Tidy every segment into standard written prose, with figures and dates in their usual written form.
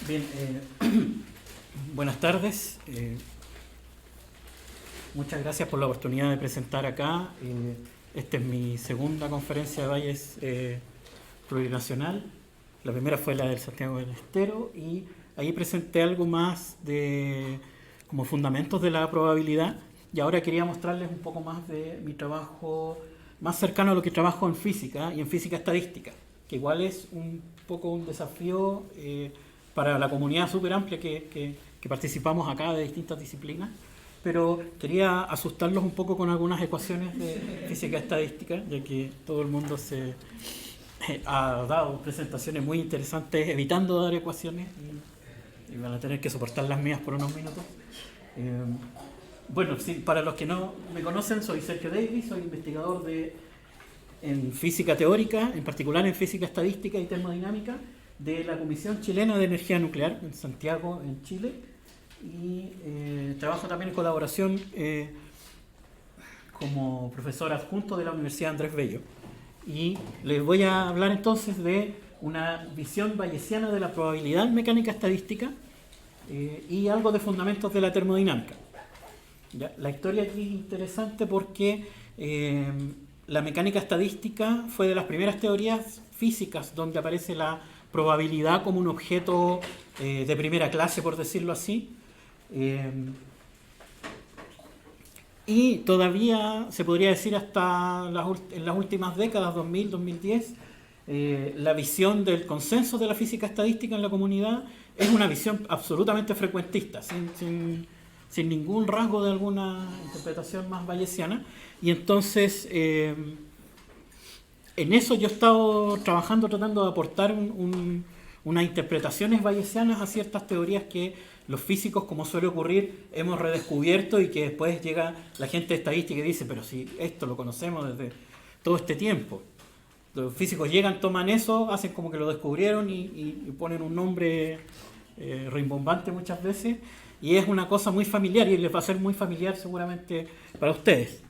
Bien, buenas tardes. Muchas gracias por la oportunidad de presentar acá. Esta es mi segunda conferencia de Valles plurinacional. La primera fue la del Santiago del Estero y ahí presenté algo más de como fundamentos de la probabilidad. Y ahora quería mostrarles un poco más de mi trabajo más cercano a lo que trabajo en física y en física estadística, que igual es un poco un desafío para la comunidad súper amplia que participamos acá de distintas disciplinas, pero quería asustarlos un poco con algunas ecuaciones de física estadística, ya que todo el mundo se ha dado presentaciones muy interesantes evitando dar ecuaciones y van a tener que soportar las mías por unos minutos. Bueno, sí, para los que no me conocen, soy Sergio Davis, soy investigador en física teórica, en particular en física estadística y termodinámica, de la Comisión Chilena de Energía Nuclear en Santiago, en Chile, y trabajo también en colaboración como profesor adjunto de la Universidad Andrés Bello. Y les voy a hablar entonces de una visión bayesiana de la probabilidad en mecánica estadística y algo de fundamentos de la termodinámica. ¿Ya? La historia aquí es interesante porque la mecánica estadística fue de las primeras teorías físicas donde aparece la probabilidad como un objeto de primera clase, por decirlo así. Y todavía se podría decir hasta en las últimas décadas, 2000, 2010, la visión del consenso de la física estadística en la comunidad es una visión absolutamente frecuentista, sin ningún rasgo de alguna interpretación más bayesiana. Y entonces, en eso yo he estado trabajando, tratando de aportar unas interpretaciones bayesianas a ciertas teorías que los físicos, como suele ocurrir, hemos redescubierto y que después llega la gente de estadística y dice, pero si esto lo conocemos desde todo este tiempo. Los físicos llegan, toman eso, hacen como que lo descubrieron y ponen un nombre rimbombante muchas veces, y es una cosa muy familiar y les va a ser muy familiar seguramente para ustedes.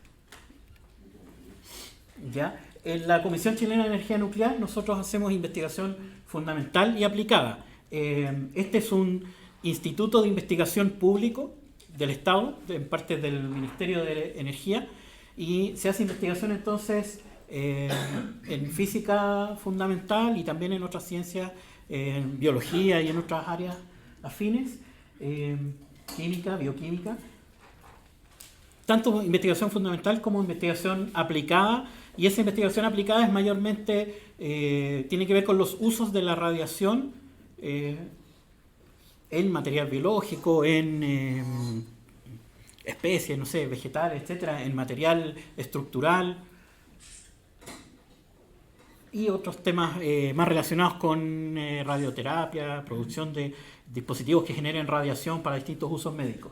¿Ya? En la Comisión Chilena de Energía Nuclear nosotros hacemos investigación fundamental y aplicada. Este es un instituto de investigación público del Estado, en parte del Ministerio de Energía, y se hace investigación entonces en física fundamental y también en otras ciencias, en biología y en otras áreas afines, química, bioquímica, tanto investigación fundamental como investigación aplicada, y esa investigación aplicada es mayormente, tiene que ver con los usos de la radiación en material biológico, en especies, no sé, vegetales, etcétera, en material estructural y otros temas más relacionados con radioterapia, producción de dispositivos que generen radiación para distintos usos médicos.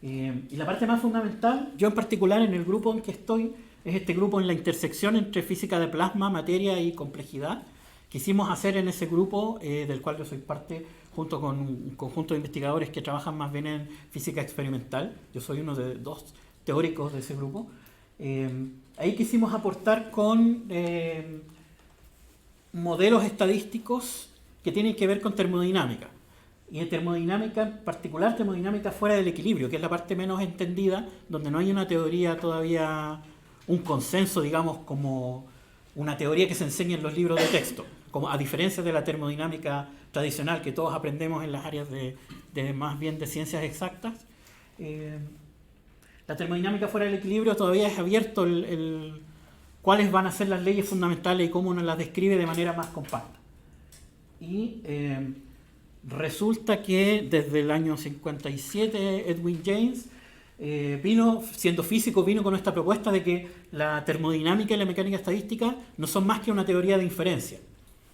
Y la parte más fundamental, yo en particular en el grupo en que estoy, es este grupo en la intersección entre física de plasma, materia y complejidad. Quisimos hacer en ese grupo, del cual yo soy parte, junto con un conjunto de investigadores que trabajan más bien en física experimental. Yo soy uno de dos teóricos de ese grupo. Ahí quisimos aportar con modelos estadísticos que tienen que ver con termodinámica. Y en termodinámica, en particular termodinámica fuera del equilibrio, que es la parte menos entendida, donde no hay una teoría todavía, un consenso, digamos, como una teoría que se enseña en los libros de texto, como a diferencia de la termodinámica tradicional que todos aprendemos en las áreas de más bien de ciencias exactas. La termodinámica fuera del equilibrio todavía es abierto cuáles van a ser las leyes fundamentales y cómo uno las describe de manera más compacta. Y resulta que desde el año 57 Edwin James siendo físico, vino con esta propuesta de que la termodinámica y la mecánica estadística no son más que una teoría de inferencia,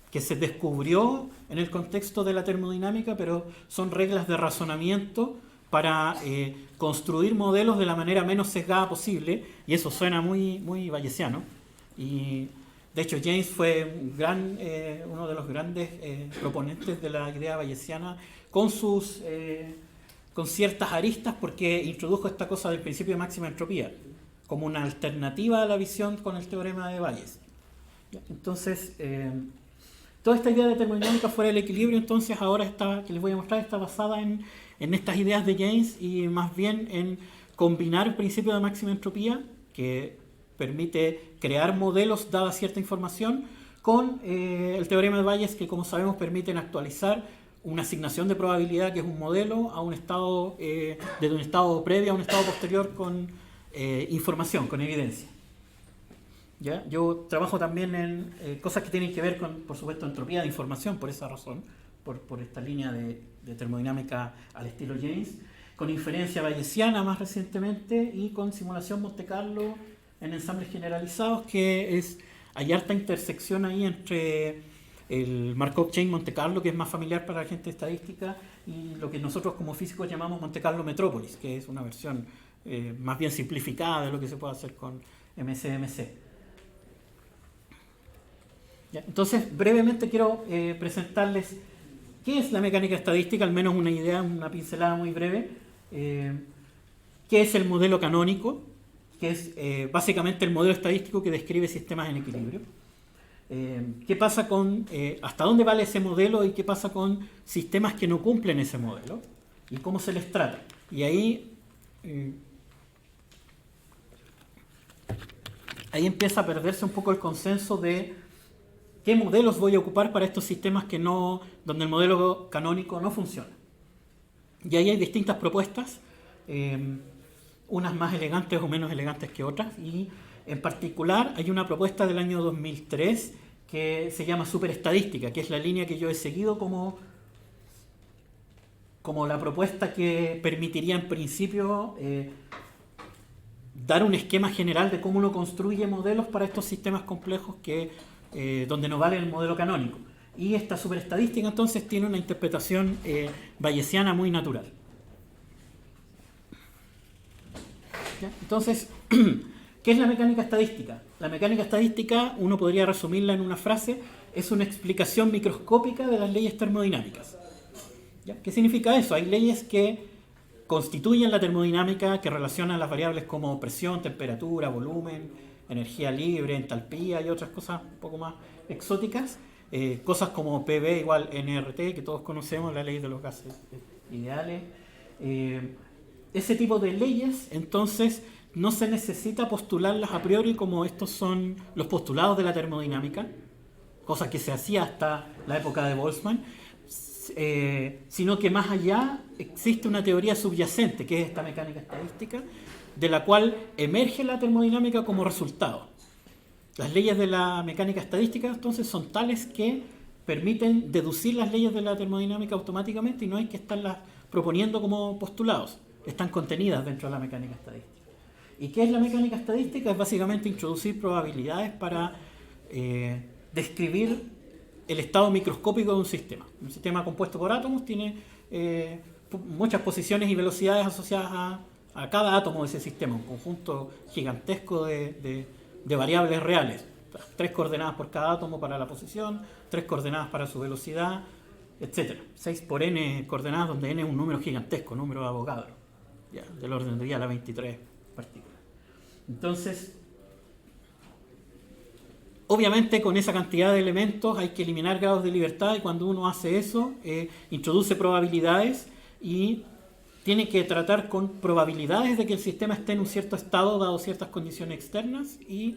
que se descubrió en el contexto de la termodinámica, pero son reglas de razonamiento para construir modelos de la manera menos sesgada posible, y eso suena muy, muy bayesiano. Y de hecho James fue uno de los grandes proponentes de la idea bayesiana con ciertas aristas, porque introdujo esta cosa del principio de máxima entropía como una alternativa a la visión con el teorema de Bayes. Entonces, Toda esta idea de termodinámica fuera del equilibrio, entonces ahora está, que les voy a mostrar, está basada en estas ideas de James y más bien en combinar el principio de máxima entropía, que permite crear modelos dada cierta información, con el teorema de Bayes, que como sabemos permiten actualizar una asignación de probabilidad, que es un modelo, a un estado, desde un estado previo a un estado posterior con información, con evidencia. ¿Ya? Yo trabajo también en cosas que tienen que ver con, por supuesto, entropía de información, por esa razón, por esta línea de termodinámica al estilo James, con inferencia bayesiana más recientemente y con simulación Monte Carlo en ensambles generalizados, que hay harta intersección ahí entre el Markov Chain Monte Carlo, que es más familiar para la gente de estadística, y lo que nosotros como físicos llamamos Monte Carlo Metrópolis, que es una versión más bien simplificada de lo que se puede hacer con MCMC. ¿Ya? Entonces, brevemente quiero presentarles qué es la mecánica estadística, al menos una idea, una pincelada muy breve. ¿Qué es el modelo canónico? Que es básicamente el modelo estadístico que describe sistemas en equilibrio. ¿Qué pasa con, hasta dónde vale ese modelo y qué pasa con sistemas que no cumplen ese modelo? Y cómo se les trata. Y ahí empieza a perderse un poco el consenso de qué modelos voy a ocupar para estos sistemas donde el modelo canónico no funciona. Y ahí hay distintas propuestas, unas más elegantes o menos elegantes que otras, y en particular hay una propuesta del año 2003 que se llama superestadística, que es la línea que yo he seguido como la propuesta que permitiría en principio dar un esquema general de cómo uno construye modelos para estos sistemas complejos donde no vale el modelo canónico. Y esta superestadística entonces tiene una interpretación bayesiana muy natural. ¿Ya? Entonces, ¿qué es la mecánica estadística? La mecánica estadística, uno podría resumirla en una frase, es una explicación microscópica de las leyes termodinámicas. ¿Ya? ¿Qué significa eso? Hay leyes que constituyen la termodinámica, que relacionan las variables como presión, temperatura, volumen, energía libre, entalpía y otras cosas un poco más exóticas. Cosas como PV igual NRT, que todos conocemos, la ley de los gases ideales. Ese tipo de leyes, entonces, no se necesita postularlas a priori como estos son los postulados de la termodinámica, cosa que se hacía hasta la época de Boltzmann, sino que más allá existe una teoría subyacente, que es esta mecánica estadística, de la cual emerge la termodinámica como resultado. Las leyes de la mecánica estadística entonces son tales que permiten deducir las leyes de la termodinámica automáticamente y no hay que estarlas proponiendo como postulados, están contenidas dentro de la mecánica estadística. ¿Y qué es la mecánica estadística? Es básicamente introducir probabilidades para describir el estado microscópico de un sistema. Un sistema compuesto por átomos tiene muchas posiciones y velocidades asociadas a cada átomo de ese sistema, un conjunto gigantesco de variables reales. 3 coordenadas por cada átomo para la posición, 3 coordenadas para su velocidad, etc. 6 por n coordenadas, donde n es un número gigantesco, número de Avogadro, ya, del orden de 10 a la 23 partículas. Entonces, obviamente con esa cantidad de elementos hay que eliminar grados de libertad, y cuando uno hace eso, introduce probabilidades y tiene que tratar con probabilidades de que el sistema esté en un cierto estado dado ciertas condiciones externas, y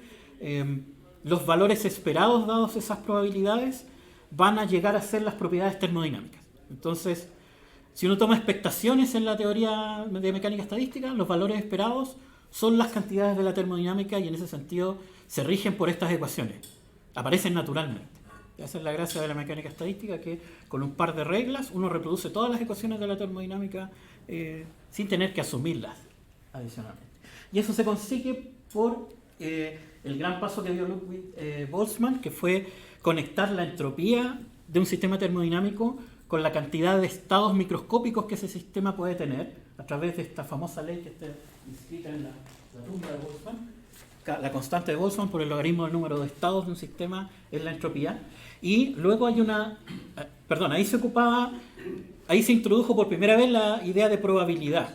los valores esperados dados esas probabilidades van a llegar a ser las propiedades termodinámicas. Entonces, si uno toma expectaciones en la teoría de mecánica estadística, los valores esperados son las cantidades de la termodinámica y en ese sentido se rigen por estas ecuaciones, aparecen naturalmente. Esa es la gracia de la mecánica estadística, que con un par de reglas uno reproduce todas las ecuaciones de la termodinámica sin tener que asumirlas adicionalmente. Y eso se consigue por el gran paso que dio Ludwig Boltzmann, que fue conectar la entropía de un sistema termodinámico con la cantidad de estados microscópicos que ese sistema puede tener, a través de esta famosa ley que está inscrita en la tumba de Boltzmann, la constante de Boltzmann por el logaritmo del número de estados de un sistema es la entropía. Y luego hay ahí se introdujo por primera vez la idea de probabilidad.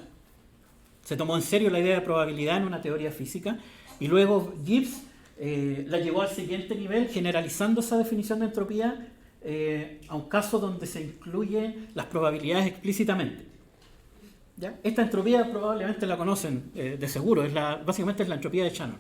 Se tomó en serio la idea de probabilidad en una teoría física, y luego Gibbs la llevó al siguiente nivel, generalizando esa definición de entropía a un caso donde se incluyen las probabilidades explícitamente. ¿Ya? Esta entropía probablemente la conocen de seguro, básicamente es la entropía de Shannon.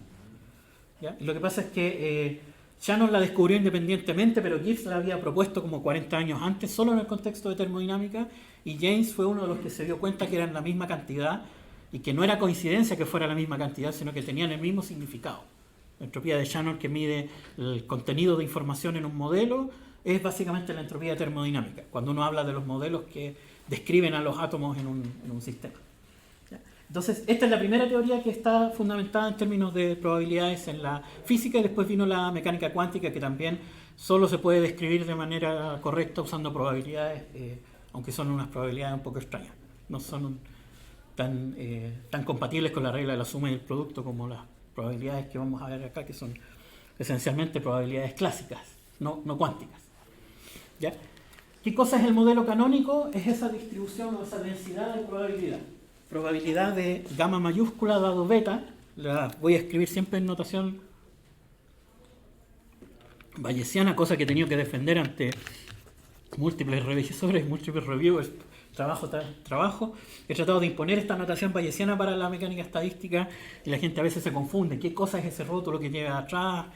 ¿Ya? Lo que pasa es que Shannon la descubrió independientemente, pero Gibbs la había propuesto como 40 años antes, solo en el contexto de termodinámica, y James fue uno de los que se dio cuenta que eran la misma cantidad y que no era coincidencia que fuera la misma cantidad, sino que tenían el mismo significado. La entropía de Shannon, que mide el contenido de información en un modelo, es básicamente la entropía termodinámica, cuando uno habla de los modelos que describen a los átomos en un sistema. ¿Ya? Entonces, esta es la primera teoría que está fundamentada en términos de probabilidades en la física, y después vino la mecánica cuántica, que también solo se puede describir de manera correcta usando probabilidades, aunque son unas probabilidades un poco extrañas. No son tan compatibles con la regla de la suma y el producto como las probabilidades que vamos a ver acá, que son esencialmente probabilidades clásicas, no cuánticas. ¿Ya? ¿Qué cosa es el modelo canónico? Es esa distribución o esa densidad de probabilidad. Probabilidad de gamma mayúscula dado beta, la voy a escribir siempre en notación bayesiana, cosa que he tenido que defender ante múltiples revisores, múltiples reviewers, trabajo. He tratado de imponer esta notación bayesiana para la mecánica estadística y la gente a veces se confunde. ¿Qué cosa es ese rótulo que lleva atrás?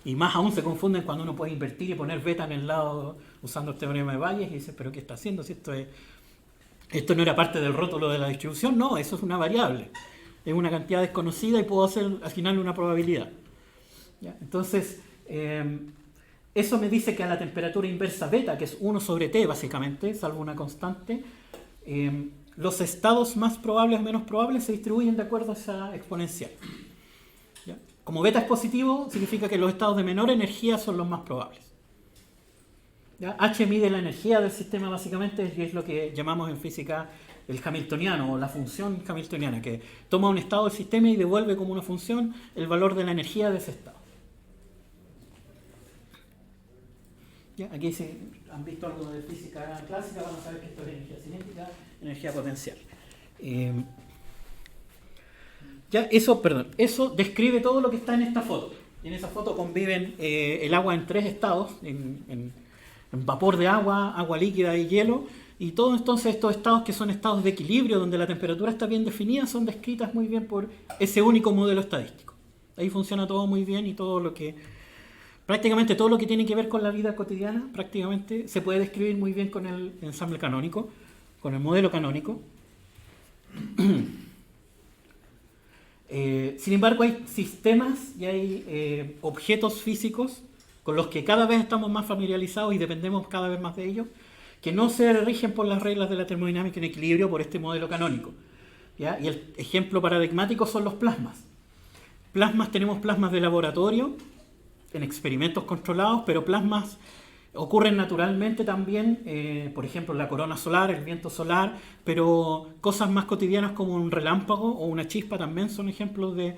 Y más aún se confunden cuando uno puede invertir y poner beta en el lado usando el teorema de Bayes y dice, ¿pero qué está haciendo? Si esto no era parte del rótulo de la distribución, no, eso es una variable. Es una cantidad desconocida y puedo hacer al final una probabilidad. ¿Ya? Entonces, eso me dice que a la temperatura inversa beta, que es 1 sobre T básicamente, salvo una constante, los estados más probables o menos probables se distribuyen de acuerdo a esa exponencial. ¿Ya? Como beta es positivo, significa que los estados de menor energía son los más probables. ¿Ya? H mide la energía del sistema básicamente, y es lo que llamamos en física el hamiltoniano o la función hamiltoniana, que toma un estado del sistema y devuelve como una función el valor de la energía de ese estado. ¿Ya? Aquí si han visto algo de física clásica van a saber que esto es energía cinética, energía potencial. Eso describe todo lo que está en esta foto. En esa foto conviven el agua en 3 estados, en vapor de agua, agua líquida y hielo, y todos entonces estos estados que son estados de equilibrio, donde la temperatura está bien definida, son descritas muy bien por ese único modelo estadístico. Ahí funciona todo muy bien y prácticamente todo lo que tiene que ver con la vida cotidiana, prácticamente se puede describir muy bien con el ensamble canónico, con el modelo canónico. Sin embargo, hay sistemas y hay objetos físicos con los que cada vez estamos más familiarizados y dependemos cada vez más de ellos, que no se rigen por las reglas de la termodinámica en equilibrio por este modelo canónico. ¿Ya? Y el ejemplo paradigmático son los plasmas. Tenemos plasmas de laboratorio, en experimentos controlados, pero plasmas ocurren naturalmente también, por ejemplo, la corona solar, el viento solar, pero cosas más cotidianas como un relámpago o una chispa también son ejemplos de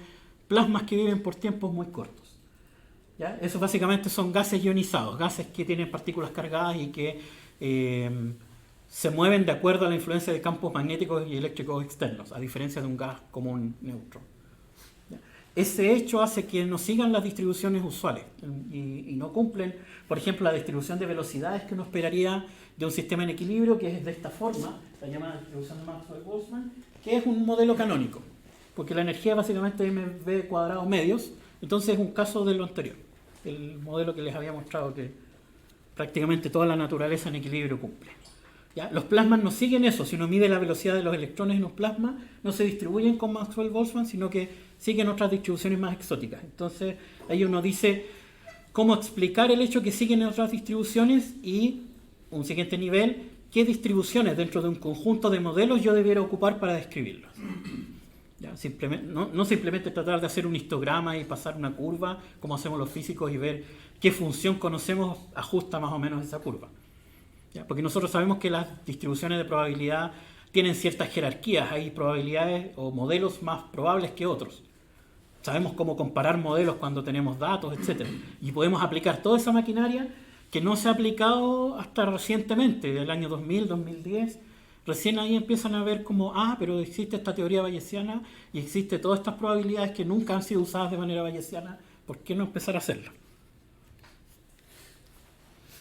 plasmas que viven por tiempos muy cortos. ¿Ya? Esos básicamente son gases ionizados, gases que tienen partículas cargadas y que se mueven de acuerdo a la influencia de campos magnéticos y eléctricos externos, a diferencia de un gas común neutro. Ese hecho hace que no sigan las distribuciones usuales y no cumplen, por ejemplo, la distribución de velocidades que uno esperaría de un sistema en equilibrio, que es de esta forma, la llamada distribución de Maxwell-Boltzmann, que es un modelo canónico, porque la energía básicamente es mv cuadrado medios, entonces es un caso de lo anterior, el modelo que les había mostrado que prácticamente toda la naturaleza en equilibrio cumple. ¿Ya? Los plasmas no siguen eso. Si uno mide la velocidad de los electrones en un plasma, no se distribuyen con Maxwell-Boltzmann, sino que siguen otras distribuciones más exóticas. Entonces, ahí uno dice cómo explicar el hecho que siguen otras distribuciones y, un siguiente nivel, qué distribuciones dentro de un conjunto de modelos yo debiera ocupar para describirlos. ¿Ya? No simplemente tratar de hacer un histograma y pasar una curva, como hacemos los físicos, y ver qué función conocemos ajusta más o menos esa curva. ¿Ya? Porque nosotros sabemos que las distribuciones de probabilidad tienen ciertas jerarquías, hay probabilidades o modelos más probables que otros. Sabemos cómo comparar modelos cuando tenemos datos, etc. Y podemos aplicar toda esa maquinaria que no se ha aplicado hasta recientemente, del año 2000, 2010. Recién ahí empiezan a ver como, pero existe esta teoría bayesiana y existe todas estas probabilidades que nunca han sido usadas de manera bayesiana, ¿por qué no empezar a hacerlo?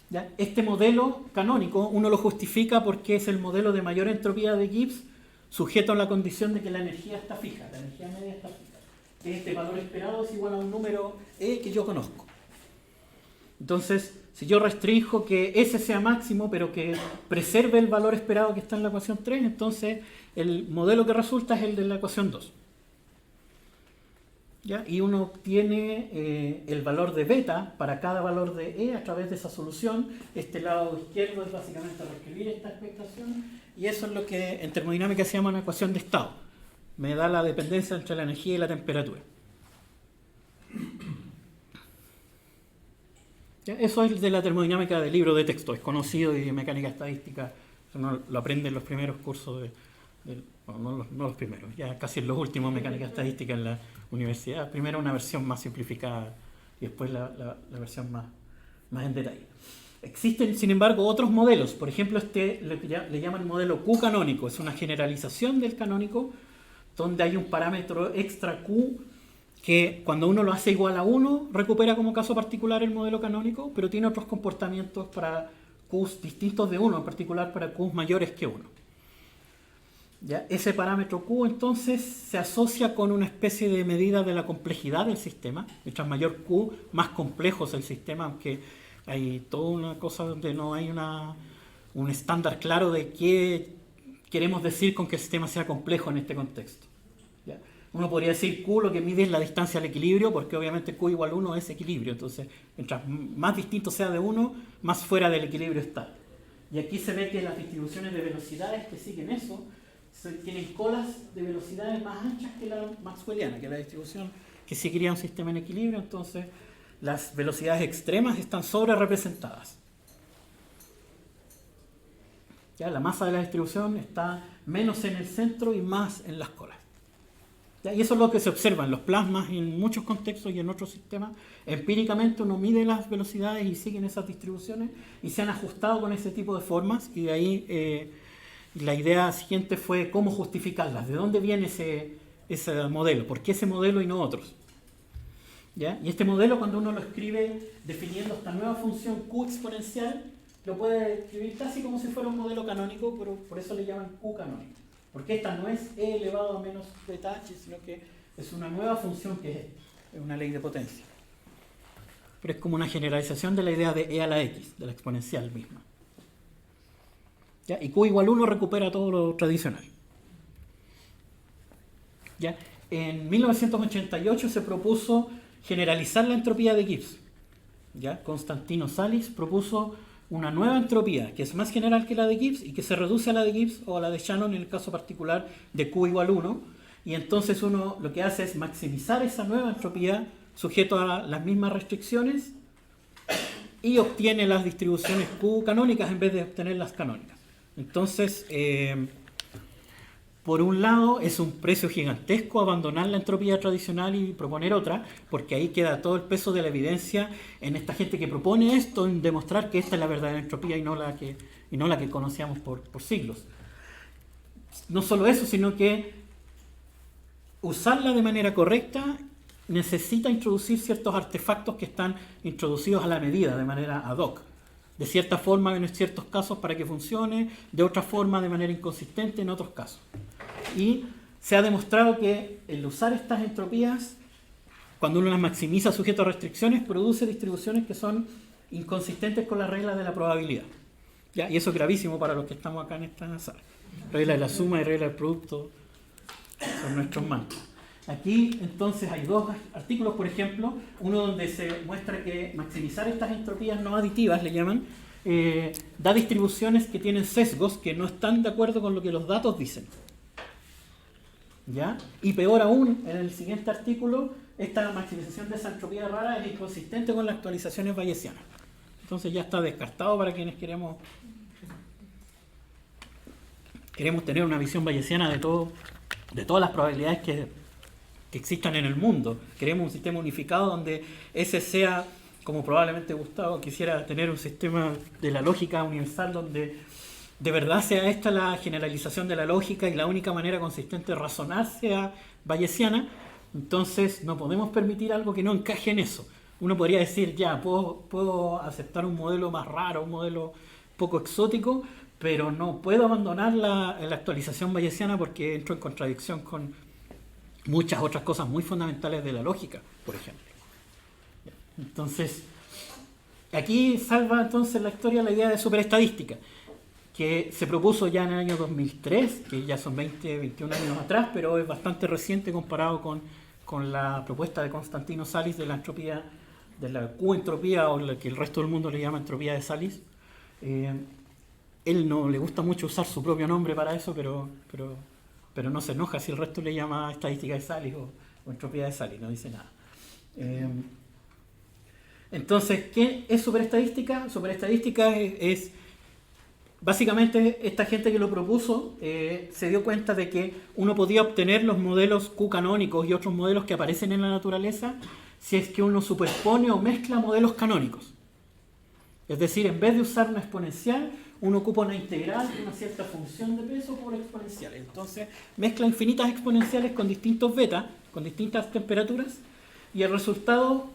¿Ya? Este modelo canónico uno lo justifica porque es el modelo de mayor entropía de Gibbs sujeto a la condición de que la energía está fija, la energía media está fija. Este valor esperado es igual a un número E que yo conozco. Entonces, si yo restringo que ese sea máximo, pero que preserve el valor esperado que está en la ecuación 3, entonces el modelo que resulta es el de la ecuación 2. ¿Ya? Y uno obtiene el valor de beta para cada valor de E a través de esa solución. Este lado izquierdo es básicamente reescribir esta expectación, y eso es lo que en termodinámica se llama una ecuación de estado. Me da la dependencia entre la energía y la temperatura. ¿Ya? Eso es de la termodinámica del libro de texto, es conocido, y de mecánica estadística uno lo aprende en los primeros cursos bueno, no los primeros, ya casi en los últimos, mecánica estadística en la universidad. Primero una versión más simplificada y después la versión más en detalle. Existen, sin embargo, otros modelos. Por ejemplo, le llaman modelo Q canónico. Es una generalización del canónico donde hay un parámetro extra Q que cuando uno lo hace igual a 1 recupera como caso particular el modelo canónico, pero tiene otros comportamientos para Qs distintos de 1, en particular para Qs mayores que 1. ¿Ya? Ese parámetro Q entonces se asocia con una especie de medida de la complejidad del sistema. Mientras mayor Q, más complejo es el sistema, aunque hay toda una cosa donde no hay un estándar claro de qué queremos decir con que el sistema sea complejo en este contexto. ¿Ya? Uno podría decir Q lo que mide es la distancia al equilibrio, porque obviamente Q igual 1 es equilibrio. Entonces, mientras más distinto sea de 1, más fuera del equilibrio está. Y aquí se ve que las distribuciones de velocidades que siguen eso tienen colas de velocidades más anchas que la maxwelliana, que es la distribución que seguiría un sistema en equilibrio. Entonces las velocidades extremas están sobre representadas. ¿Ya? La masa de la distribución está menos en el centro y más en las colas. ¿Ya? Y eso es lo que se observa en los plasmas en muchos contextos y en otros sistemas. Empíricamente uno mide las velocidades y siguen esas distribuciones y se han ajustado con ese tipo de formas, y de ahí la idea siguiente fue cómo justificarlas, de dónde viene ese modelo, por qué ese modelo y no otros. ¿Ya? Y este modelo, cuando uno lo escribe definiendo esta nueva función Q exponencial, lo puede escribir casi como si fuera un modelo canónico, pero por eso le llaman Q canónico. Porque esta no es E elevado a menos beta h, sino que es una nueva función que es una ley de potencia. Pero es como una generalización de la idea de E a la x, de la exponencial misma. ¿Ya? Y Q igual 1 recupera todo lo tradicional. ¿Ya? En 1988 se propuso generalizar la entropía de Gibbs. ¿Ya? Constantino Salis propuso una nueva entropía que es más general que la de Gibbs y que se reduce a la de Gibbs o a la de Shannon en el caso particular de Q igual 1. Y entonces uno lo que hace es maximizar esa nueva entropía sujeto a las mismas restricciones y obtiene las distribuciones Q canónicas en vez de obtener las canónicas. Entonces, por un lado, es un precio gigantesco abandonar la entropía tradicional y proponer otra, porque ahí queda todo el peso de la evidencia en esta gente que propone esto, en demostrar que esta es la verdadera entropía y no la que conocíamos por siglos. No solo eso, sino que usarla de manera correcta necesita introducir ciertos artefactos que están introducidos a la medida, de manera ad hoc. De cierta forma en ciertos casos para que funcione, de otra forma de manera inconsistente en otros casos. Y se ha demostrado que el usar estas entropías, cuando uno las maximiza sujeto a restricciones, produce distribuciones que son inconsistentes con las reglas de la probabilidad. ¿Ya? Y eso es gravísimo para los que estamos acá en esta sala. Regla de la suma y regla del producto son nuestros mantras. Aquí entonces hay dos artículos, por ejemplo, uno donde se muestra que maximizar estas entropías no aditivas, le llaman, da distribuciones que tienen sesgos que no están de acuerdo con lo que los datos dicen. ¿Ya? Y peor aún, en el siguiente artículo, esta maximización de esa entropía rara es inconsistente con las actualizaciones bayesianas. Entonces ya está descartado para quienes queremos tener una visión bayesiana de todas las probabilidades que existan en el mundo. Queremos un sistema unificado donde ese sea, como probablemente Gustavo quisiera tener un sistema de la lógica universal donde de verdad sea esta la generalización de la lógica y la única manera consistente de razonar sea bayesiana. Entonces no podemos permitir algo que no encaje en eso. uno podría decir, ya, puedo aceptar un modelo más raro, un modelo poco exótico, pero no puedo abandonar la actualización bayesiana porque entro en contradicción con muchas otras cosas muy fundamentales de la lógica, por ejemplo. Entonces, aquí salva entonces la historia la idea de superestadística, que se propuso ya en el año 2003, que ya son 20, 21 años atrás, pero es bastante reciente comparado con la propuesta de Constantino Salis de la entropía, de la Q-entropía, o la que el resto del mundo le llama entropía de Salis. Él no le gusta mucho usar su propio nombre para eso, pero no se enoja si el resto le llama estadística de Salis o entropía de Salis, no dice nada. Entonces, ¿qué es superestadística? Superestadística es básicamente esta gente que lo propuso se dio cuenta de que uno podía obtener los modelos Q canónicos y otros modelos que aparecen en la naturaleza si es que uno superpone o mezcla modelos canónicos. Es decir, en vez de usar una exponencial, uno ocupa una integral de una cierta función de peso por exponencial. Entonces, mezcla infinitas exponenciales con distintos betas, con distintas temperaturas, y el resultado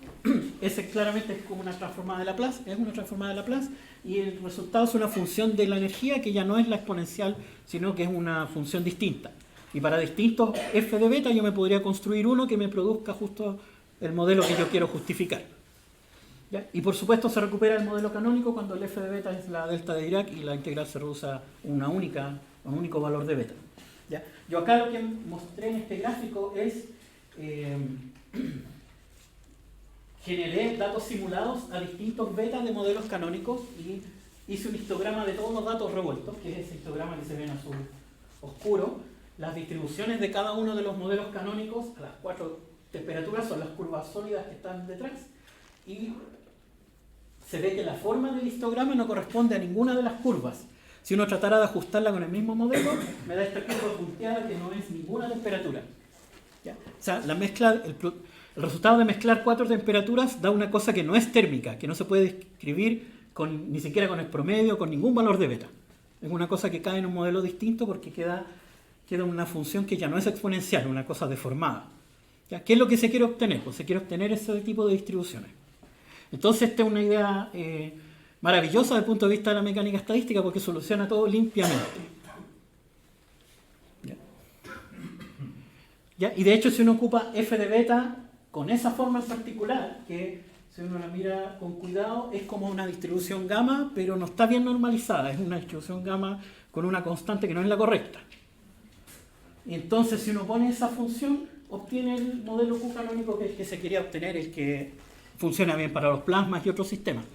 ese claramente es como una transformada de Laplace, es una transformada de Laplace, y el resultado es una función de la energía que ya no es la exponencial, sino que es una función distinta. Y para distintos f de beta yo me podría construir uno que me produzca justo el modelo que yo quiero justificar. ¿Ya? Y por supuesto se recupera el modelo canónico cuando el f de beta es la delta de Dirac y la integral se reduce a un único valor de beta. ¿Ya? Yo acá lo que mostré en este gráfico es generé datos simulados a distintos betas de modelos canónicos y hice un histograma de todos los datos revueltos, que es ese histograma que se ve en azul oscuro. Las distribuciones de cada uno de los modelos canónicos a las 4 temperaturas son las curvas sólidas que están detrás, y se ve que la forma del histograma no corresponde a ninguna de las curvas. Si uno tratara de ajustarla con el mismo modelo, me da esta curva punteada que no es ninguna temperatura. ¿Ya? O sea, la mezcla, el resultado de mezclar 4 temperaturas da una cosa que no es térmica, que no se puede describir ni siquiera con el promedio, con ningún valor de beta. Es una cosa que cae en un modelo distinto porque queda una función que ya no es exponencial, una cosa deformada. ¿Ya? ¿Qué es lo que se quiere obtener? Pues se quiere obtener ese tipo de distribuciones. Entonces esta es una idea maravillosa desde el punto de vista de la mecánica estadística porque soluciona todo limpiamente. ¿Ya? ¿Ya? Y de hecho si uno ocupa f de beta con esa forma en particular, que si uno la mira con cuidado es como una distribución gamma, pero no está bien normalizada, es una distribución gamma con una constante que no es la correcta. Y entonces si uno pone esa función, obtiene el modelo Q canónico que es el que se quería obtener, el que funciona bien para los plasmas y otros sistemas.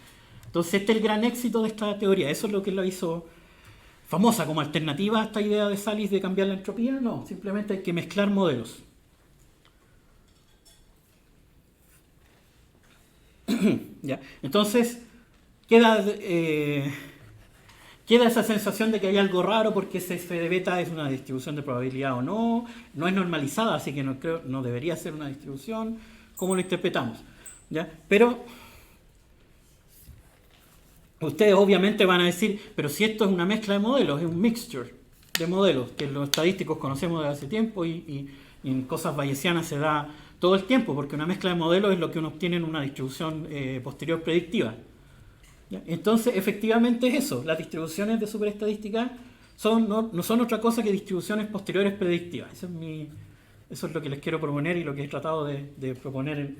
Entonces este es el gran éxito de esta teoría, eso es lo que lo hizo famosa como alternativa a esta idea de Salis de cambiar la entropía. No, simplemente hay que mezclar modelos. ¿Ya? Entonces queda esa sensación de que hay algo raro porque ese f de beta es una distribución de probabilidad o no es normalizada, así que no debería ser una distribución. ¿Cómo lo interpretamos? ¿Ya? Pero ustedes obviamente van a decir, pero si esto es una mezcla de modelos, es un mixture de modelos que los estadísticos conocemos desde hace tiempo y en cosas bayesianas se da todo el tiempo, porque una mezcla de modelos es lo que uno obtiene en una distribución posterior predictiva. ¿Ya? Entonces, efectivamente es eso. Las distribuciones de superestadística no son otra cosa que distribuciones posteriores predictivas. Eso es lo que les quiero proponer y lo que he tratado de proponer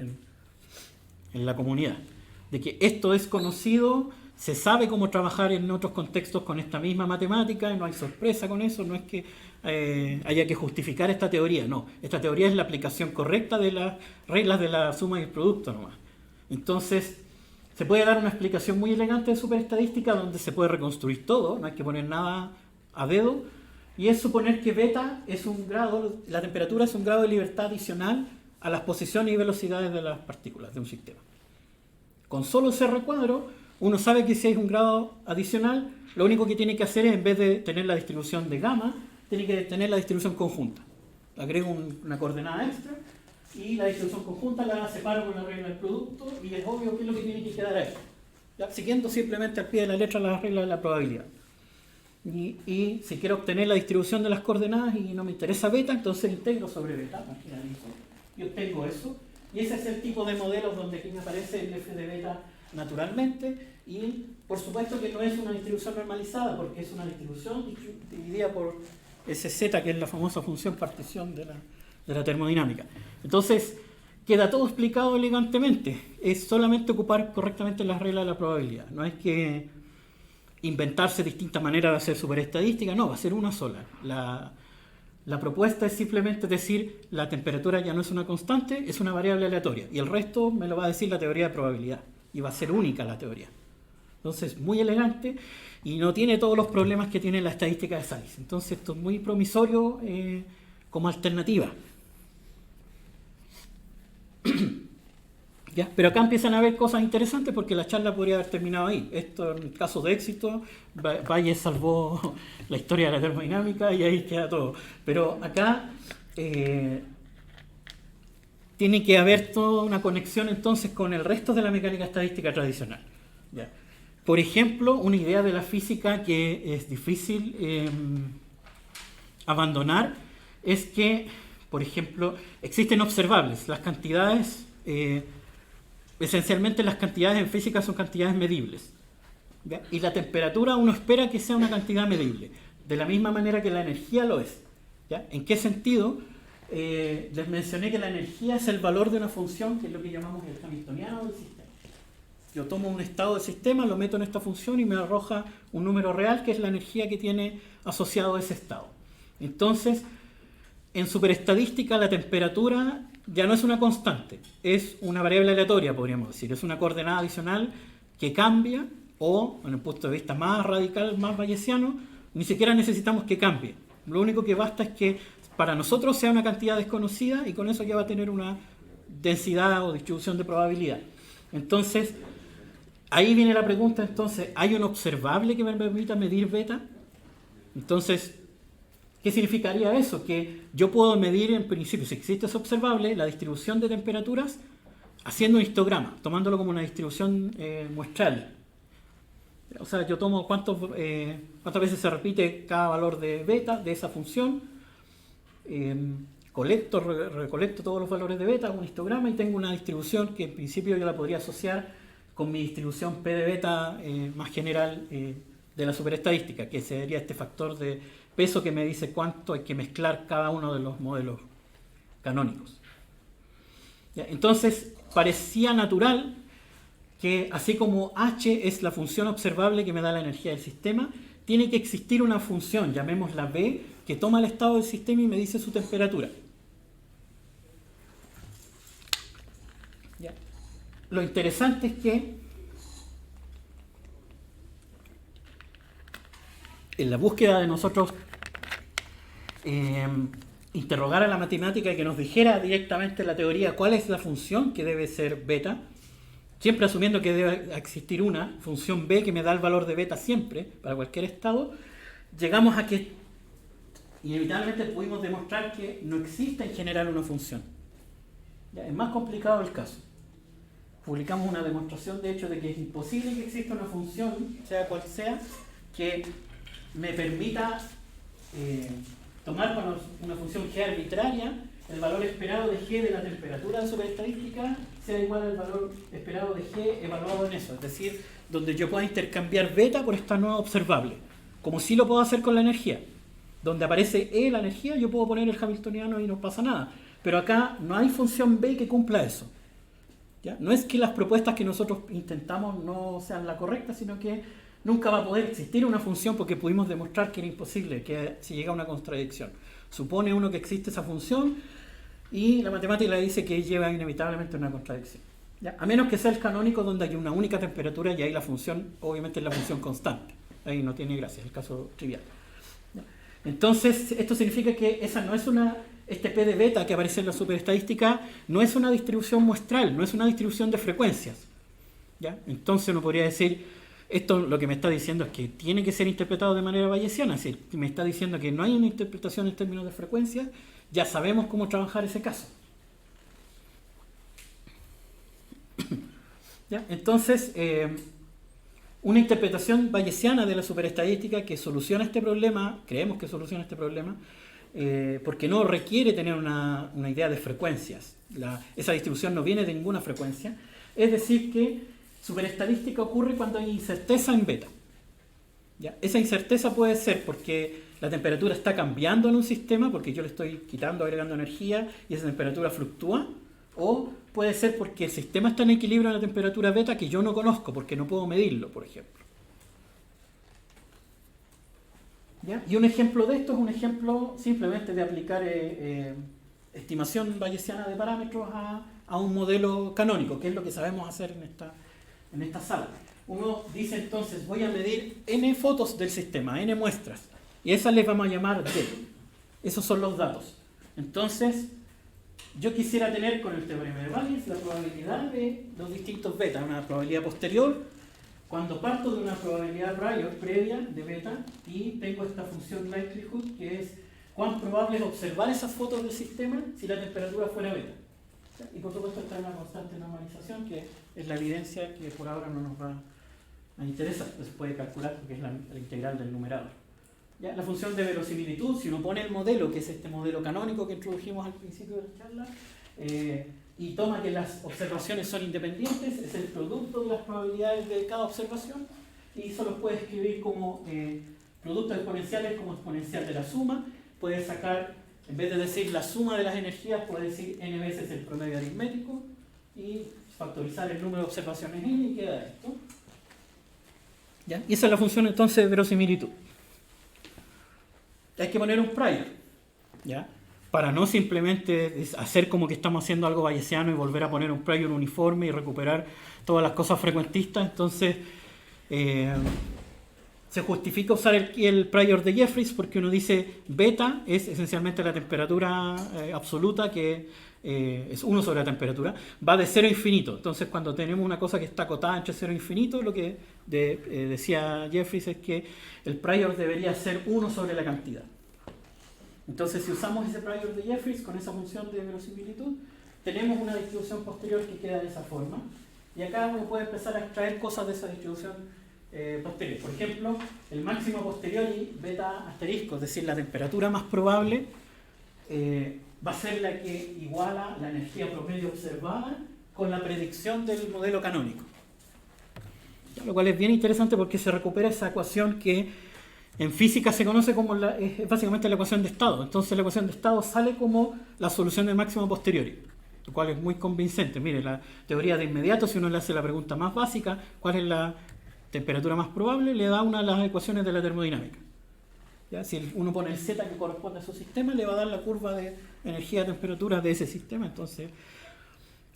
en la comunidad. De que esto es conocido, se sabe cómo trabajar en otros contextos con esta misma matemática, y no hay sorpresa con eso, no es que haya que justificar esta teoría, no. Esta teoría es la aplicación correcta de las reglas de la suma y el producto nomás. Entonces, se puede dar una explicación muy elegante de superestadística donde se puede reconstruir todo, no hay que poner nada a dedo, y es suponer que beta es un grado, la temperatura es un grado de libertad adicional a las posiciones y velocidades de las partículas de un sistema. Con solo ese recuadro, uno sabe que si hay un grado adicional, lo único que tiene que hacer es, en vez de tener la distribución de gamma, tiene que tener la distribución conjunta. Agrego una coordenada extra y la distribución conjunta la separo con la regla del producto y es obvio qué es lo que tiene que quedar ahí. ¿Ya? Siguiendo simplemente al pie de la letra las reglas de la probabilidad. Y si quiero obtener la distribución de las coordenadas y no me interesa beta, entonces integro sobre beta, y obtengo eso. Y ese es el tipo de modelos donde aquí me aparece el f de beta naturalmente, y por supuesto que no es una distribución normalizada, porque es una distribución dividida por sz, que es la famosa función partición de la termodinámica. Entonces, queda todo explicado elegantemente. Es solamente ocupar correctamente las reglas de la probabilidad. No hay que inventarse distintas maneras de hacer superestadística, no, va a ser una sola. La propuesta es simplemente decir, la temperatura ya no es una constante, es una variable aleatoria. Y el resto me lo va a decir la teoría de probabilidad. Y va a ser única la teoría. Entonces, muy elegante y no tiene todos los problemas que tiene la estadística de Salis. Entonces, esto es muy promisorio como alternativa. ¿Ya? Pero acá empiezan a haber cosas interesantes porque la charla podría haber terminado ahí. Esto, en caso de éxito, Bayes salvó la historia de la termodinámica y ahí queda todo. Pero acá tiene que haber toda una conexión entonces con el resto de la mecánica estadística tradicional. ¿Ya? Por ejemplo, una idea de la física que es difícil abandonar es que, por ejemplo, existen observables. Las cantidades... esencialmente las cantidades en física son cantidades medibles, ¿ya? Y la temperatura uno espera que sea una cantidad medible, de la misma manera que la energía lo es, ¿ya? ¿En qué sentido? Les mencioné que la energía es el valor de una función, que es lo que llamamos el hamiltoniano del sistema. Yo tomo un estado del sistema, lo meto en esta función y me arroja un número real, que es la energía que tiene asociado a ese estado. Entonces, en superestadística la temperatura ya no es una constante, es una variable aleatoria, podríamos decir, es una coordenada adicional que cambia, o, en el punto de vista más radical, más bayesiano, ni siquiera necesitamos que cambie. Lo único que basta es que para nosotros sea una cantidad desconocida y con eso ya va a tener una densidad o distribución de probabilidad. Entonces, ahí viene la pregunta, entonces, ¿hay un observable que me permita medir beta? Entonces, ¿qué significaría eso? Que yo puedo medir en principio, si existe ese observable, la distribución de temperaturas haciendo un histograma, tomándolo como una distribución muestral. O sea, yo tomo cuántas veces se repite cada valor de beta de esa función, recolecto todos los valores de beta, hago un histograma y tengo una distribución que en principio yo la podría asociar con mi distribución P de beta más general de la superestadística, que sería este factor de peso que me dice cuánto hay que mezclar cada uno de los modelos canónicos. ¿Ya? Entonces, parecía natural que así como h es la función observable que me da la energía del sistema, tiene que existir una función, llamémosla b, que toma el estado del sistema y me dice su temperatura. ¿Ya? Lo interesante es que en la búsqueda de nosotros interrogar a la matemática y que nos dijera directamente la teoría cuál es la función que debe ser beta, siempre asumiendo que debe existir una función b que me da el valor de beta siempre, para cualquier estado, llegamos a que inevitablemente pudimos demostrar que no existe en general una función. ¿Ya? Es más complicado el caso. Publicamos una demostración, de hecho, de que es imposible que exista una función, sea cual sea, que me permita tomar para una función g arbitraria el valor esperado de g de la temperatura de superestadística sea igual al valor esperado de g evaluado en eso, es decir, donde yo pueda intercambiar beta por esta nueva observable, como si lo puedo hacer con la energía. Donde aparece E la energía, yo puedo poner el hamiltoniano y no pasa nada. Pero acá no hay función B que cumpla eso. ¿Ya? No es que las propuestas que nosotros intentamos no sean la correcta, sino que nunca va a poder existir una función porque pudimos demostrar que era imposible, que si llega a una contradicción. Supone uno que existe esa función y la matemática le dice que lleva inevitablemente a una contradicción. ¿Ya? A menos que sea el canónico donde hay una única temperatura y ahí la función, obviamente, es la función constante. Ahí no tiene gracia, es el caso trivial. ¿Ya? Entonces, esto significa que esa no es este P de beta que aparece en la superestadística no es una distribución muestral, no es una distribución de frecuencias. ¿Ya? Entonces uno podría decir, esto lo que me está diciendo es que tiene que ser interpretado de manera bayesiana, es decir, me está diciendo que no hay una interpretación en términos de frecuencias, ya sabemos cómo trabajar ese caso. ¿Ya? Entonces, una interpretación bayesiana de la superestadística que soluciona este problema, creemos que soluciona este problema, porque no requiere tener una idea de frecuencias. Esa distribución no viene de ninguna frecuencia. Es decir, que superestadística ocurre cuando hay incerteza en beta. ¿Ya? Esa incerteza puede ser porque la temperatura está cambiando en un sistema, porque yo le estoy quitando, agregando energía, y esa temperatura fluctúa, o puede ser porque el sistema está en equilibrio en la temperatura beta que yo no conozco, porque no puedo medirlo, por ejemplo. ¿Ya? Y un ejemplo de esto es un ejemplo simplemente de aplicar estimación bayesiana de parámetros a un modelo canónico, que es lo que sabemos hacer en esta sala. Uno dice entonces, voy a medir n fotos del sistema, n muestras, y esas les vamos a llamar D. Esos son los datos. Entonces, yo quisiera tener con el teorema de Bayes la probabilidad de los distintos betas, una probabilidad posterior, cuando parto de una probabilidad prior, previa de beta, y tengo esta función likelihood, que es cuán probable es observar esas fotos del sistema si la temperatura fuera beta. Y por supuesto está una constante normalización, que es la evidencia que por ahora no nos va a interesar, pues se puede calcular porque es la integral del numerador. ¿Ya? La función de verosimilitud, si uno pone el modelo, que es este modelo canónico que introdujimos al principio de la charla, y toma que las observaciones son independientes, es el producto de las probabilidades de cada observación, y eso lo puede escribir como producto exponenciales como exponencial de la suma. Puede sacar, en vez de decir la suma de las energías, puede decir n veces el promedio aritmético, y factorizar el número de observaciones n, y queda esto. ¿Ya? Y esa es la función entonces de verosimilitud. Hay que poner un prior, ¿ya? Para no simplemente hacer como que estamos haciendo algo bayesiano y volver a poner un prior uniforme y recuperar todas las cosas frecuentistas. Entonces se justifica usar el prior de Jeffreys porque uno dice beta es esencialmente la temperatura absoluta, que es 1 sobre la temperatura, va de 0 a infinito. Entonces cuando tenemos una cosa que está acotada entre 0 e infinito, lo que decía Jeffreys es que el prior debería ser 1 sobre la cantidad. Entonces si usamos ese prior de Jeffreys con esa función de verosimilitud, tenemos una distribución posterior que queda de esa forma, y acá uno puede empezar a extraer cosas de esa distribución posterior. Por ejemplo, el máximo posterior y beta asterisco, es decir, la temperatura más probable va a ser la que iguala la energía promedio observada con la predicción del modelo canónico. Lo cual es bien interesante porque se recupera esa ecuación que en física se conoce como es básicamente la ecuación de estado. Entonces la ecuación de estado sale como la solución del máximo posteriori, lo cual es muy convincente. Mire, la teoría de inmediato, si uno le hace la pregunta más básica, ¿cuál es la temperatura más probable?, le da una de las ecuaciones de la termodinámica. ¿Ya? Si uno pone el Z que corresponde a su sistema, le va a dar la curva de energía y temperatura de ese sistema. Entonces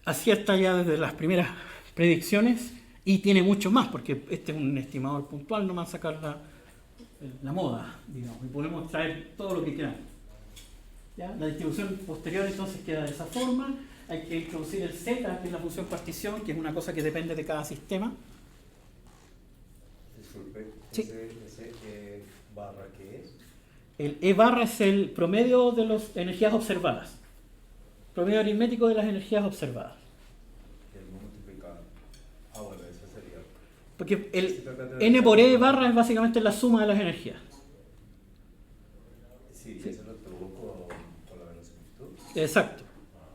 acierta ya desde las primeras predicciones, y tiene mucho más, porque este es un estimador puntual, no más sacar la moda, digamos, y podemos traer todo lo que queramos. ¿Ya? La distribución posterior entonces queda de esa forma. Hay que introducir el Z, que es la función partición, que es una cosa que depende de cada sistema. Disculpe, Sí. ese barra, ¿qué es? El E barra es el promedio de las energías observadas. Promedio aritmético de las energías observadas. El multiplicado. Bueno, eso sería. Porque el N por E barra es básicamente la suma de las energías. Sí, eso lo tuvo con la verosimilitud. Exacto.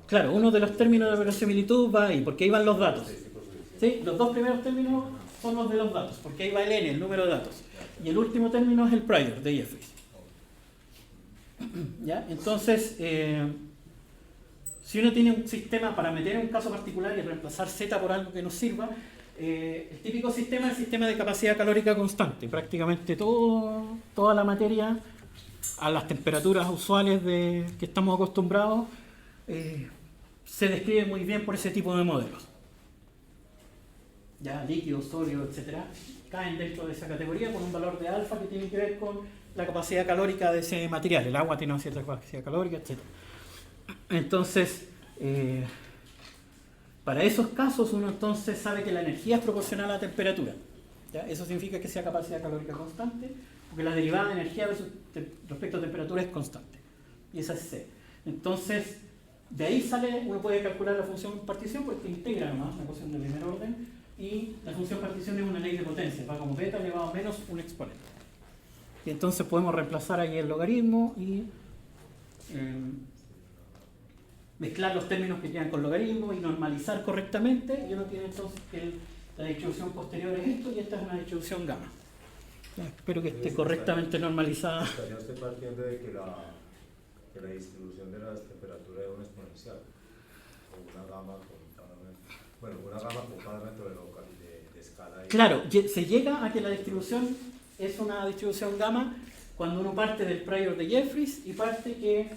Claro, uno de los términos de verosimilitud va ahí, porque ahí van los datos. ¿Sí? Los dos primeros términos son los de los datos, porque ahí va el N, el número de datos. Y el último término es el prior de Jeffreys. ¿Ya? Entonces, si uno tiene un sistema para meter un caso particular y reemplazar Z por algo que nos sirva, el típico sistema es el sistema de capacidad calórica constante. Prácticamente toda la materia a las temperaturas usuales que estamos acostumbrados se describe muy bien por ese tipo de modelos. Ya líquidos, sólidos, etcétera, caen dentro de esa categoría con un valor de alfa que tiene que ver con la capacidad calórica de ese material. El agua tiene una cierta capacidad calórica, etcétera. Entonces, para esos casos uno entonces sabe que la energía es proporcional a la temperatura. ¿Ya? Eso significa que sea capacidad calórica constante, porque la derivada de energía respecto a temperatura es constante. Y esa es C. Entonces, de ahí sale, uno puede calcular la función partición porque integra nomás una ecuación de primer orden, y la función partición es una ley de potencia, va como beta elevado a menos un exponente. Y entonces podemos reemplazar ahí el logaritmo y mezclar los términos que quedan con logaritmos y normalizar correctamente, y uno tiene entonces que la distribución posterior es esto y esta es una distribución gamma. Ya, espero que esté correctamente normalizada. Estaría usted partiendo de que la distribución de las temperaturas es una exponencial, o una gama con parámetro, bueno, una gama con parámetro de, de escala. Claro, se llega a que la distribución es una distribución gamma cuando uno parte del prior de Jeffreys y parte que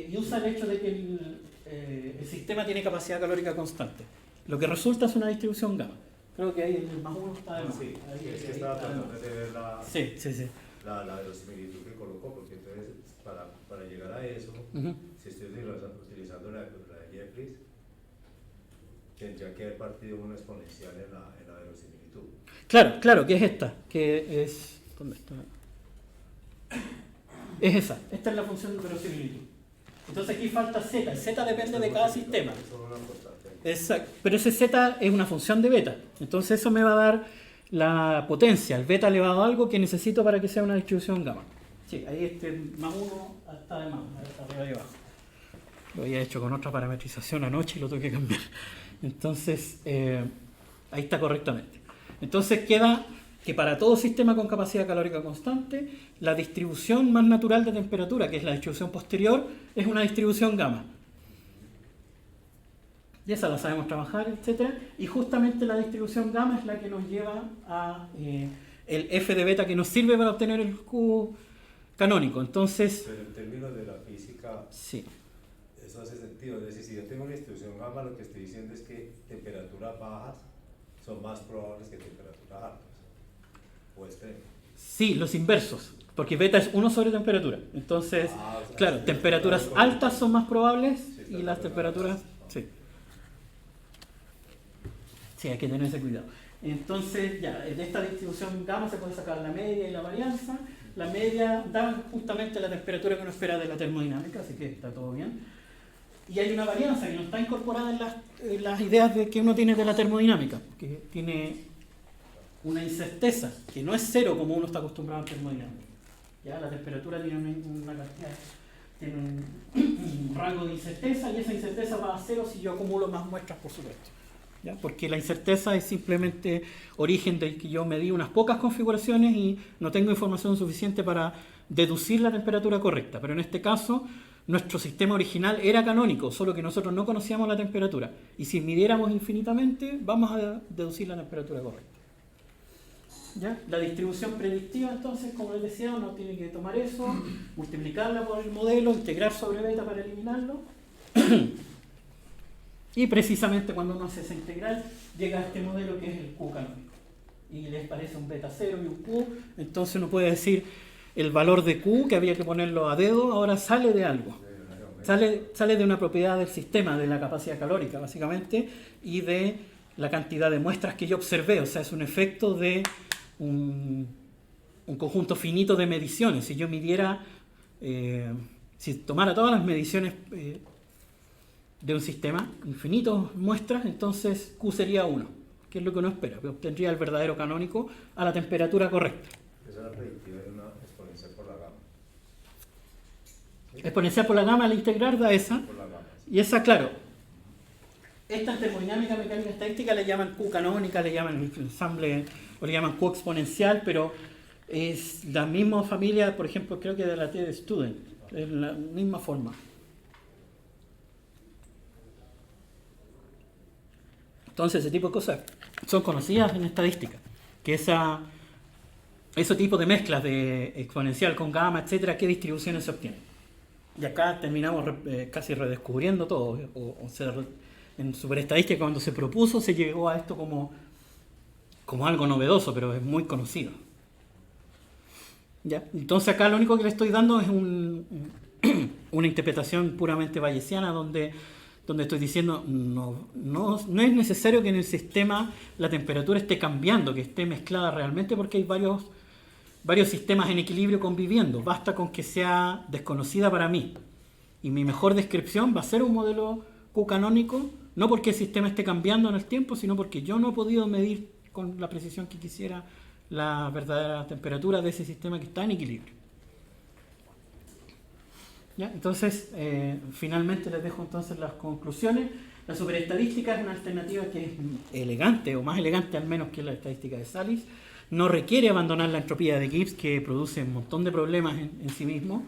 y usa el hecho de que el sistema tiene capacidad calórica constante. Lo que resulta es una distribución gamma. Creo que ahí el más uno está de más. Sí, ahí, es que estaba tratando de ver la verosimilitud que colocó, porque entonces para llegar a eso, si estoy utilizando la de Jeffreys, tendría que haber partido una exponencial en la verosimilitud. Claro, que es esta, que es... ¿Dónde está? Es esa, esta es la función de verosimilitud. Entonces aquí falta z, el z depende de cada sistema. Exacto, pero ese z es una función de beta, entonces eso me va a dar la potencia, el beta elevado a algo que necesito para que sea una distribución gamma. Sí, ahí este más 1 está de más, arriba y abajo. Lo había hecho con otra parametrización anoche y lo tuve que cambiar. Entonces, ahí está correctamente. Entonces queda que para todo sistema con capacidad calórica constante, la distribución más natural de temperatura, que es la distribución posterior, es una distribución gamma. Y esa la sabemos trabajar, etc. Y justamente la distribución gamma es la que nos lleva a el f de beta que nos sirve para obtener el Q canónico. Entonces, pero en términos de la física, sí, eso hace sentido. Es decir, si yo tengo una distribución gamma, lo que estoy diciendo es que temperaturas bajas son más probables que temperaturas altas. ¿O extremos? Sí, los inversos. Porque beta es 1 sobre temperatura. Entonces, o sea, claro, temperaturas altas son más probables y las temperaturas... Sí. Sí, hay que tener ese cuidado. Entonces, ya, de esta distribución gamma se puede sacar la media y la varianza. La media da justamente la temperatura que uno espera de la termodinámica, así que está todo bien. Y hay una varianza que no está incorporada en las ideas que uno tiene de la termodinámica, que tiene una incerteza, que no es cero como uno está acostumbrado a termodinámica. ¿Ya? La temperatura tiene una cantidad, tiene un rango de incerteza, y esa incerteza va a cero si yo acumulo más muestras, por supuesto. ¿Ya? Porque la incerteza es simplemente origen de que yo medí unas pocas configuraciones y no tengo información suficiente para deducir la temperatura correcta. Pero en este caso, nuestro sistema original era canónico, solo que nosotros no conocíamos la temperatura. Y si midiéramos infinitamente, vamos a deducir la temperatura correcta. ¿Ya? La distribución predictiva, entonces, como les decía, uno tiene que tomar eso, multiplicarla por el modelo, integrar sobre beta para eliminarlo. Y precisamente cuando uno hace esa integral, llega a este modelo que es el Q canónico. Y les parece un beta 0 y un Q, entonces uno puede decir el valor de Q, que había que ponerlo a dedo, ahora sale de algo. Sale de una propiedad del sistema, de la capacidad calórica, básicamente, y de la cantidad de muestras que yo observé. O sea, es un efecto de un conjunto finito de mediciones. Si yo midiera, si tomara todas las mediciones de un sistema, infinitas muestras, entonces Q sería 1, que es lo que uno espera, que obtendría el verdadero canónico a la temperatura correcta. Esa es la predictiva de una exponencial por la gama. ¿Sí? Exponencial por la gama al integrar da esa, Por la gama, sí. y esa, claro, esta en termodinámica mecánica estadística le llaman Q canónica, le llaman ensamble, o le llaman Q exponencial, pero es la misma familia, por ejemplo, creo que de la T de Student, es la misma forma. Entonces, ese tipo de cosas son conocidas en estadística, que ese tipo de mezclas de exponencial con gamma, etcétera, qué distribuciones se obtienen. Y acá terminamos casi redescubriendo todo, en superestadística cuando se propuso se llegó a esto como algo novedoso, pero es muy conocido. ¿Ya? Entonces acá lo único que le estoy dando es una interpretación puramente bayesiana donde estoy diciendo no es necesario que en el sistema la temperatura esté cambiando, que esté mezclada realmente, porque hay varios sistemas en equilibrio conviviendo. Basta con que sea desconocida para mí. Y mi mejor descripción va a ser un modelo Q canónico, no porque el sistema esté cambiando en el tiempo, sino porque yo no he podido medir con la precisión que quisiera la verdadera temperatura de ese sistema que está en equilibrio. ¿Ya? Entonces, finalmente les dejo entonces las conclusiones. La superestadística es una alternativa que es elegante, o más elegante al menos que la estadística de Salis. No requiere abandonar la entropía de Gibbs, que produce un montón de problemas en sí mismo.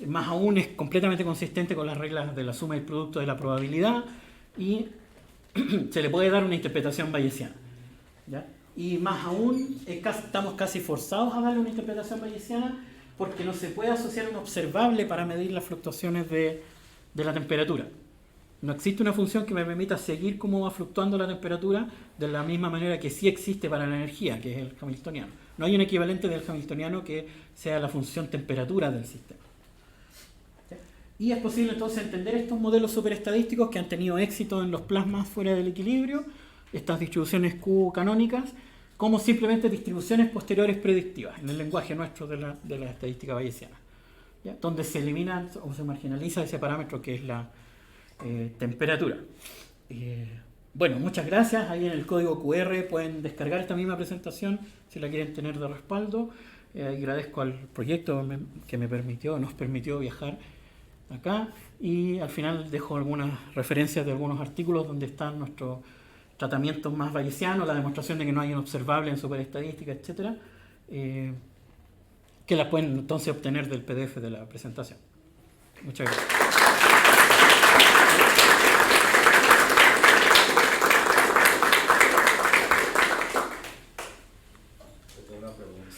Más aún es completamente consistente con las reglas de la suma y el producto de la probabilidad, y se le puede dar una interpretación bayesiana. ¿Ya? Y más aún estamos casi forzados a darle una interpretación bayesiana porque no se puede asociar un observable para medir las fluctuaciones de la temperatura. No existe una función que me permita seguir cómo va fluctuando la temperatura de la misma manera que sí existe para la energía, que es el hamiltoniano. No hay un equivalente del hamiltoniano que sea la función temperatura del sistema. Y es posible entonces entender estos modelos superestadísticos que han tenido éxito en los plasmas fuera del equilibrio, estas distribuciones Q canónicas, como simplemente distribuciones posteriores predictivas, en el lenguaje nuestro de la estadística bayesiana, ¿ya? Donde se elimina o se marginaliza ese parámetro que es la temperatura. Bueno, muchas gracias. Ahí en el código QR pueden descargar esta misma presentación si la quieren tener de respaldo. Agradezco al proyecto que nos permitió viajar acá, y al final dejo algunas referencias de algunos artículos donde están nuestros tratamientos más bayesianos, la demostración de que no hay un observable en superestadística, etc., que las pueden entonces obtener del PDF de la presentación. Muchas gracias.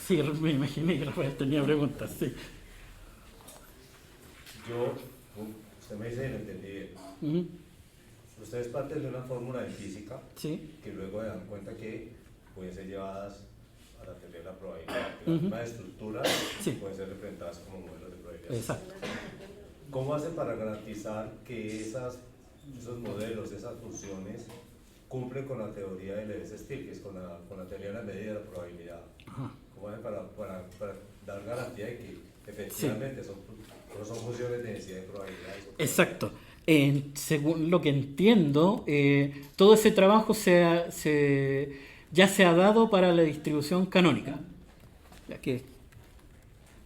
Sí, me imaginé que Rafael tenía preguntas, sí. Usted me dice que lo entendí bien. Ustedes parten de una fórmula de física, sí, que luego se dan cuenta que pueden ser llevadas a la teoría de la probabilidad. Las mismas estructuras sí pueden ser representadas como modelos de probabilidad. Exacto. ¿Cómo hacen para garantizar que esos modelos, esas funciones, cumplen con la teoría de Lebesgue-Still, que es con la teoría de la medida de la probabilidad? Ajá. ¿Cómo hacen para dar garantía de que efectivamente sí no son funciones de densidad de probabilidad? Exacto. Según lo que entiendo, todo ese trabajo ya se ha dado para la distribución canónica, que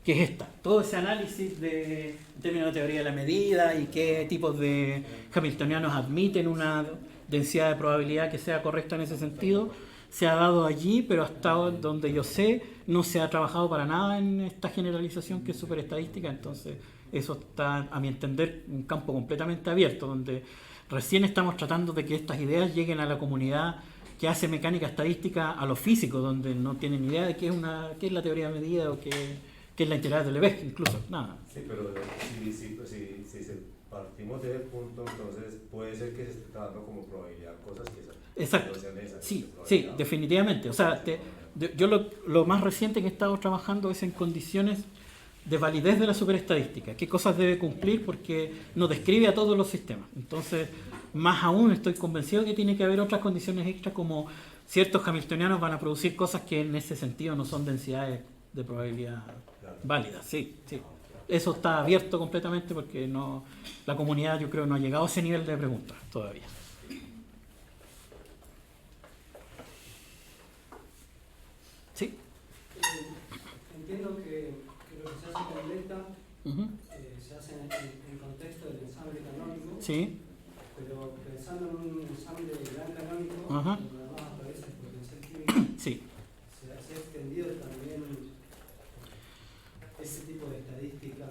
es esta. Todo ese análisis en términos de teoría de la medida y qué tipos de hamiltonianos admiten una densidad de probabilidad que sea correcta en ese sentido, se ha dado allí, pero hasta donde yo sé, no se ha trabajado para nada en esta generalización que es superestadística. Entonces eso está, a mi entender, un campo completamente abierto, donde recién estamos tratando de que estas ideas lleguen a la comunidad que hace mecánica estadística, a los físicos, donde no tienen idea de qué es la teoría de medida o qué es la integral de Lebesgue, incluso, nada. Sí, pero si partimos de ese punto, entonces puede ser que se esté tratando como probabilidad cosas que exacto. Sí, definitivamente. O sea, yo lo más reciente que he estado trabajando es en condiciones de validez de la superestadística, qué cosas debe cumplir, porque no describe a todos los sistemas. Entonces, más aún estoy convencido que tiene que haber otras condiciones extras, como ciertos hamiltonianos van a producir cosas que en ese sentido no son densidades de probabilidad válidas. Sí. Eso está abierto completamente porque la comunidad, yo creo, no ha llegado a ese nivel de preguntas todavía. Sí. Entiendo que lo que se hace con delta se hace en contexto del ensamble canónico, sí, pero pensando en un ensamble gran canónico, donde además aparece el potencial químico, sí, se ha extendido también ese tipo de estadística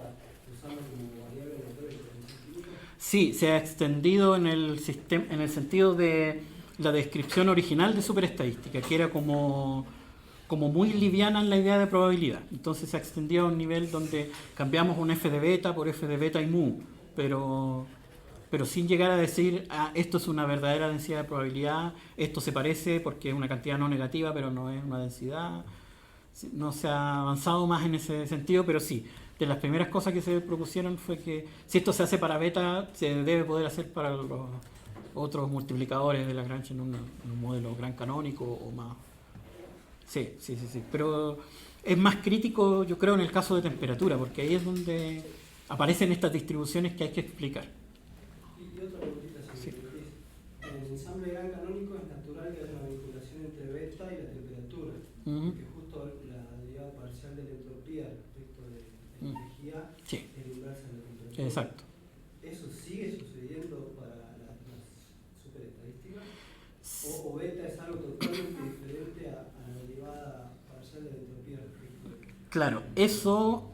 usando como variable aleatoria el potencial químico. Sí, se ha extendido en el sentido de la descripción original de superestadística, que era como muy liviana en la idea de probabilidad. Entonces se ha extendido a un nivel donde cambiamos un f de beta por f de beta y mu, pero sin llegar a decir, esto es una verdadera densidad de probabilidad, esto se parece porque es una cantidad no negativa, pero no es una densidad. No se ha avanzado más en ese sentido, pero sí, de las primeras cosas que se propusieron fue que si esto se hace para beta, se debe poder hacer para los otros multiplicadores de Lagrange en un modelo gran canónico o más. Sí, pero es más crítico, yo creo, en el caso de temperatura, porque ahí es donde aparecen estas distribuciones que hay que explicar. Y otra preguntita, si me permitís. En el ensamble gran canónico es natural que haya una vinculación entre beta y la temperatura, porque justo la derivada parcial de la entropía respecto de la energía Sí. el inverso de la temperatura. Exacto. ¿Eso sigue sucediendo para las superestadísticas? ¿O beta es algo totalmente diferente a la derivada parcial de la entropía? Claro, eso,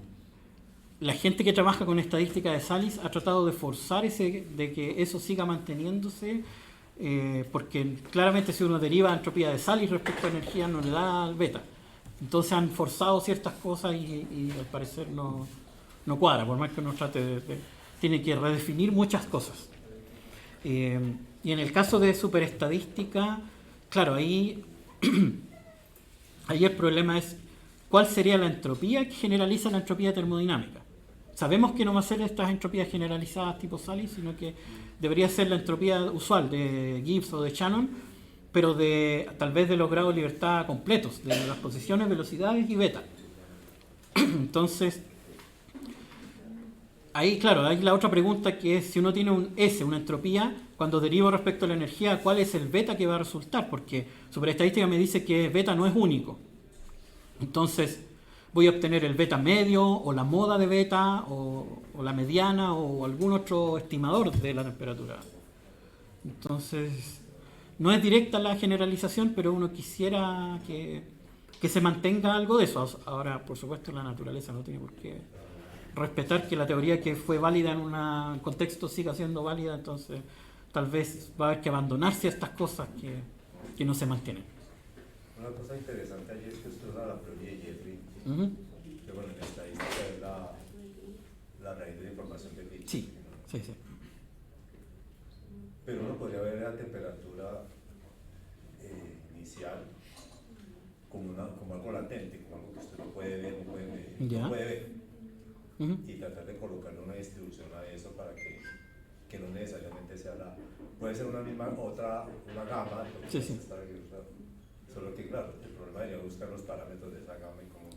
la gente que trabaja con estadística de Salis ha tratado de forzar de que eso siga manteniéndose, porque claramente si uno deriva entropía de Salis respecto a energía no le da al beta. Entonces han forzado ciertas cosas y al parecer no cuadra, por más que uno trate tiene que redefinir muchas cosas. Y en el caso de superestadística, claro, ahí el problema es cuál sería la entropía que generaliza la entropía termodinámica. Sabemos que no va a ser estas entropías generalizadas tipo Salis, sino que debería ser la entropía usual de Gibbs o de Shannon, pero tal vez de los grados de libertad completos, de las posiciones, velocidades y beta. Entonces, ahí, claro, hay la otra pregunta que es si uno tiene un S, una entropía, cuando derivo respecto a la energía, ¿cuál es el beta que va a resultar? Porque superestadística me dice que beta no es único. Entonces, voy a obtener el beta medio, o la moda de beta, o la mediana, o algún otro estimador de la temperatura. Entonces, no es directa la generalización, pero uno quisiera que se mantenga algo de eso. Ahora, por supuesto, la naturaleza no tiene por qué respetar que la teoría que fue válida en un contexto siga siendo válida, entonces tal vez va a haber que abandonar ciertas cosas que no se mantienen. Una cosa interesante allí es que usted usa la teoría de Jeffrey, que bueno, en estadística es la raíz de la información de Fitch. Sí, sí, sí. Pero uno podría ver la temperatura inicial como algo latente, como algo que usted no puede ver, no puede ver. Y tratar de colocarle una distribución a eso para que no necesariamente sea puede ser una gama, sí, sí. Solo que claro, el problema sería buscar los parámetros de esa gama y cómo.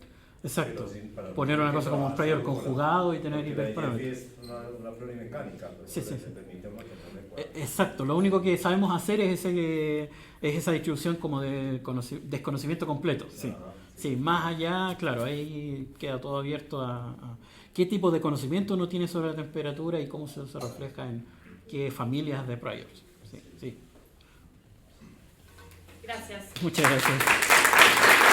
Exacto. Poner una cosa como un prior conjugado y tener hiperparámetros. Es una florimecánica, pero sí, sí. permite mantenerle. Exacto, lo único que sabemos hacer es esa distribución como de desconocimiento completo. Sí. Sí, más allá, claro, ahí queda todo abierto a qué tipo de conocimiento uno tiene sobre la temperatura y cómo se refleja en qué familias de priors. Sí, sí. Gracias. Muchas gracias.